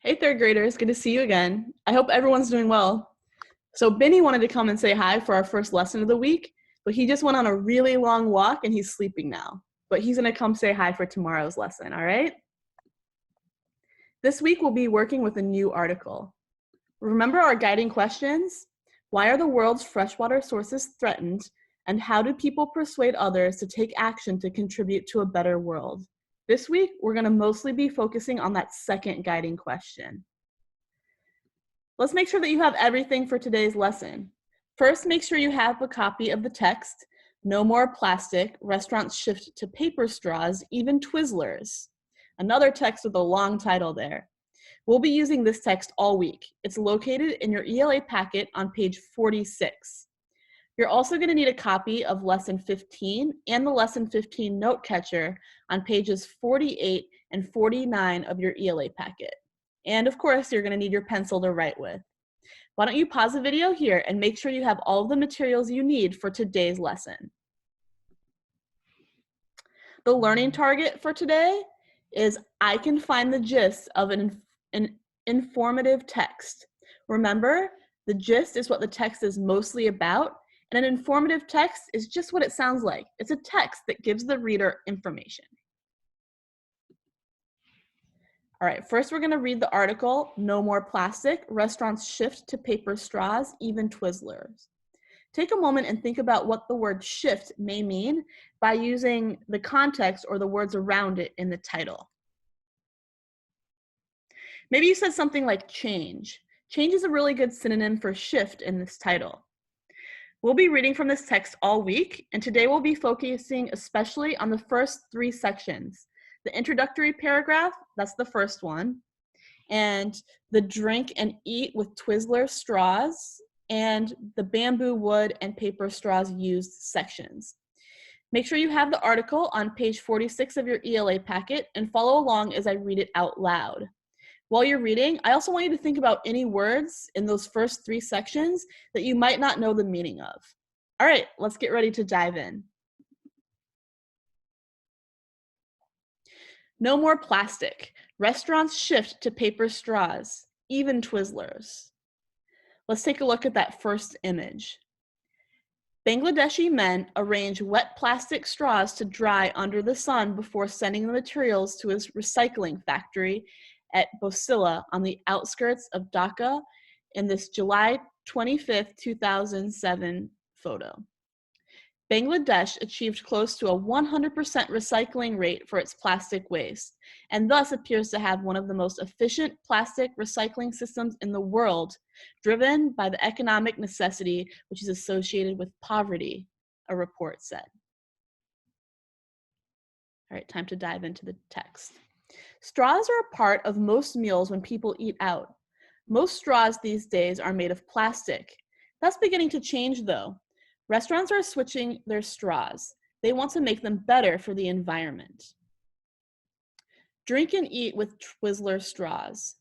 Hey, third graders, good to see you again. I hope everyone's doing well. So Benny wanted to come and say hi for our first lesson of the week, but he just went on a really long walk and he's sleeping now. But he's gonna come say hi for tomorrow's lesson, all right? This week we'll be working with a new article. Remember our guiding questions? Why are the world's freshwater sources threatened? And how do people persuade others to take action to contribute to a better world? This week, we're going to mostly be focusing on that second guiding question. Let's make sure that you have everything for today's lesson. First, make sure you have a copy of the text, No More Plastic, Restaurants Shift to Paper Straws, Even Twizzlers. Another text with a long title there. We'll be using this text all week. It's located in your ELA packet on page 46. You're also going to need a copy of Lesson 15 and the Lesson 15 note catcher on pages 48 and 49 of your ELA packet. And of course, you're going to need your pencil to write with. Why don't you pause the video here and make sure you have all of the materials you need for today's lesson. The learning target for today is I can find the gist of an informative text. Remember, the gist is what the text is mostly about, and an informative text is just what it sounds like. It's a text that gives the reader information. All right, first we're gonna read the article, No More Plastic, Restaurants Shift to Paper Straws, Even Twizzlers. Take a moment and think about what the word shift may mean by using the context or the words around it in the title. Maybe you said something like change. Change is a really good synonym for shift in this title. We'll be reading from this text all week, and today we'll be focusing especially on the first three sections. The introductory paragraph, that's the first one, and the drink and eat with Twizzler straws, and the bamboo, wood, and paper straws used sections. Make sure you have the article on page 46 of your ELA packet and follow along as I read it out loud. While you're reading, I also want you to think about any words in those first three sections that you might not know the meaning of. All right, let's get ready to dive in. No more plastic. Restaurants shift to paper straws, even Twizzlers. Let's take a look at that first image. Bangladeshi men arrange wet plastic straws to dry under the sun before sending the materials to a recycling factory at Bosilla on the outskirts of Dhaka in this July 25th, 2007 photo. Bangladesh achieved close to a 100% recycling rate for its plastic waste, and thus appears to have one of the most efficient plastic recycling systems in the world, driven by the economic necessity which is associated with poverty, a report said. All right, time to dive into the text. Straws are a part of most meals when people eat out. Most straws these days are made of plastic. That's beginning to change though. Restaurants are switching their straws. They want to make them better for the environment. Drink and eat with Twizzler straws.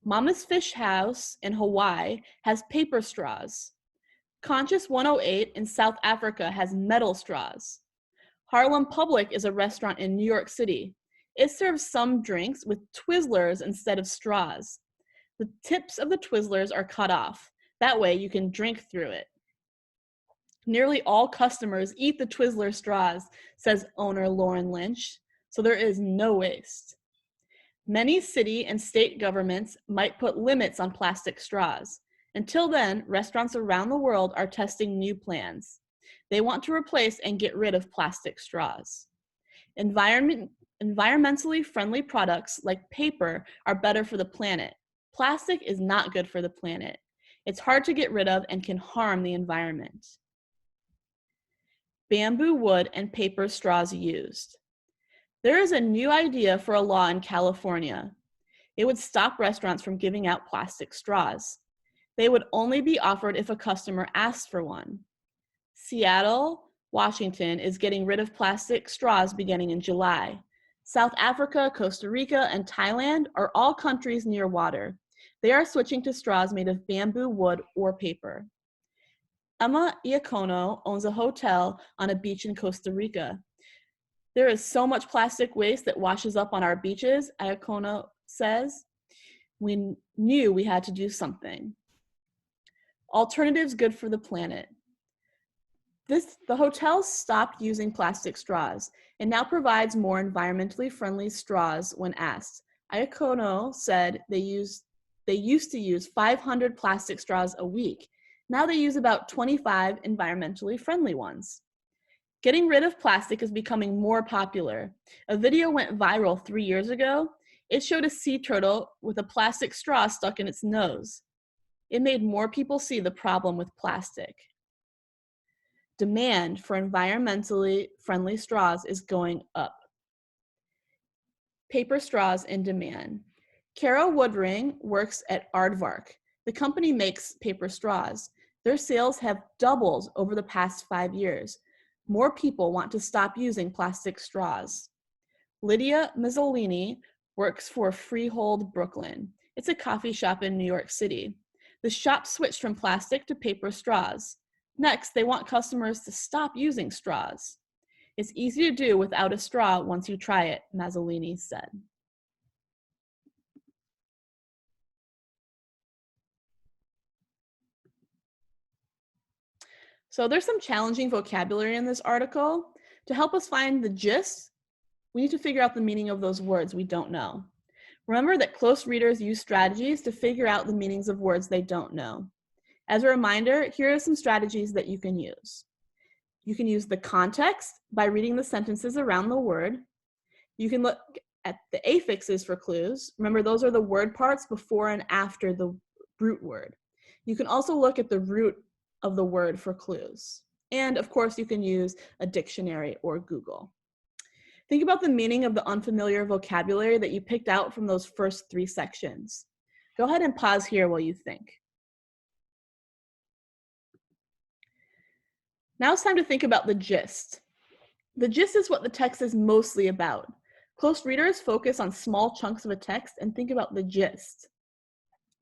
Mama's Fish House in Hawaii has paper straws. Conscious 108 in South Africa has metal straws. Harlem Public is a restaurant in New York City. It serves some drinks with Twizzlers instead of straws. The tips of the Twizzlers are cut off. That way you can drink through it. Nearly all customers eat the Twizzler straws, says owner Lauren Lynch, so there is no waste. Many city and state governments might put limits on plastic straws. Until then, restaurants around the world are testing new plans. They want to replace and get rid of plastic straws. Environmentally friendly products like paper are better for the planet. Plastic is not good for the planet. It's hard to get rid of and can harm the environment. Bamboo, wood, and paper straws used. There is a new idea for a law in California. It would stop restaurants from giving out plastic straws. They would only be offered if a customer asked for one. Seattle, Washington is getting rid of plastic straws beginning in July. South Africa, Costa Rica, and Thailand are all countries near water. They are switching to straws made of bamboo, wood, or paper. Emma Iacono owns a hotel on a beach in Costa Rica. There is so much plastic waste that washes up on our beaches, Iacono says. We knew we had to do something. Alternatives good for the planet. The hotel stopped using plastic straws and now provides more environmentally friendly straws when asked. Iacono said they used to use 500 plastic straws a week. Now they use about 25 environmentally friendly ones. Getting rid of plastic is becoming more popular. A video went viral 3 years ago. It showed a sea turtle with a plastic straw stuck in its nose. It made more people see the problem with plastic. Demand for environmentally friendly straws is going up. Paper straws in demand. Kara Woodring works at Aardvark. The company makes paper straws. Their sales have doubled over the past 5 years. More people want to stop using plastic straws. Lydia Mazzolini works for Freehold Brooklyn. It's a coffee shop in New York City. The shop switched from plastic to paper straws. Next, they want customers to stop using straws. It's easy to do without a straw once you try it, Mazzolini said. So there's some challenging vocabulary in this article. To help us find the gist, we need to figure out the meaning of those words we don't know. Remember that close readers use strategies to figure out the meanings of words they don't know. As a reminder, here are some strategies that you can use. You can use the context by reading the sentences around the word. You can look at the affixes for clues. Remember, those are the word parts before and after the root word. You can also look at the root of the word for clues. And of course, you can use a dictionary or Google. Think about the meaning of the unfamiliar vocabulary that you picked out from those first 3 sections. Go ahead and pause here while you think. Now it's time to think about the gist. The gist is what the text is mostly about. Close readers focus on small chunks of a text and think about the gist.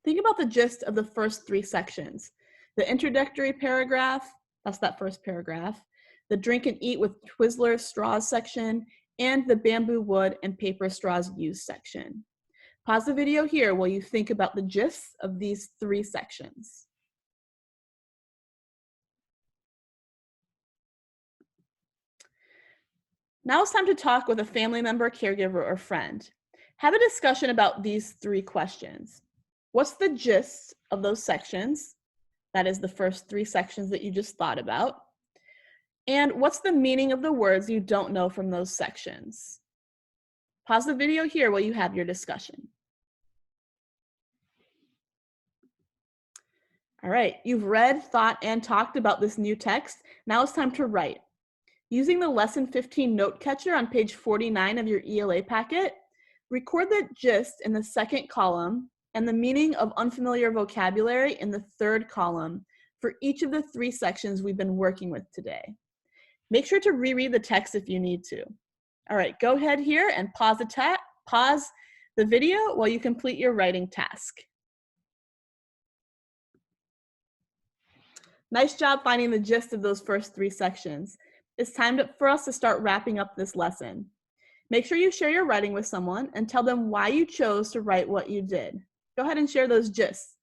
Think about the gist of the first 3 sections. The introductory paragraph, that's that first paragraph, the drink and eat with Twizzlers straws section, and the bamboo, wood, and paper straws used section. Pause the video here while you think about the gist of these 3 sections. Now it's time to talk with a family member, caregiver, or friend. Have a discussion about these 3 questions. What's the gist of those sections? That is the first 3 sections that you just thought about. And what's the meaning of the words you don't know from those sections? Pause the video here while you have your discussion. All right, you've read, thought, and talked about this new text. Now it's time to write. Using the Lesson 15 note catcher on page 49 of your ELA packet, record the gist in the 2nd column and the meaning of unfamiliar vocabulary in the 3rd column for each of the 3 sections we've been working with today. Make sure to reread the text if you need to. All right, go ahead here and pause the video while you complete your writing task. Nice job finding the gist of those first 3 sections. It's time for us to start wrapping up this lesson. Make sure you share your writing with someone and tell them why you chose to write what you did. Go ahead and share those gists.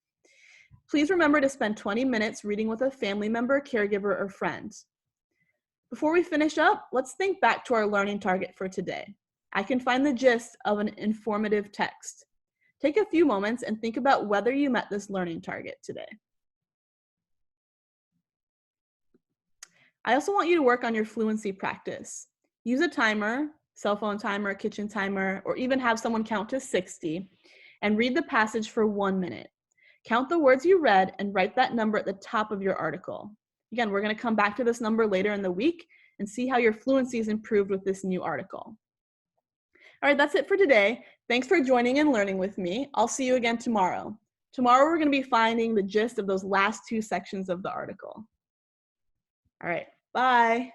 Please remember to spend 20 minutes reading with a family member, caregiver, or friend. Before we finish up, let's think back to our learning target for today. I can find the gist of an informative text. Take a few moments and think about whether you met this learning target today. I also want you to work on your fluency practice. Use a timer, cell phone timer, kitchen timer, or even have someone count to 60 and read the passage for 1 minute. Count the words you read and write that number at the top of your article. Again, we're going to come back to this number later in the week and see how your fluency is improved with this new article. All right, that's it for today. Thanks for joining and learning with me. I'll see you again tomorrow. Tomorrow, we're going to be finding the gist of those last 2 sections of the article. All right, bye.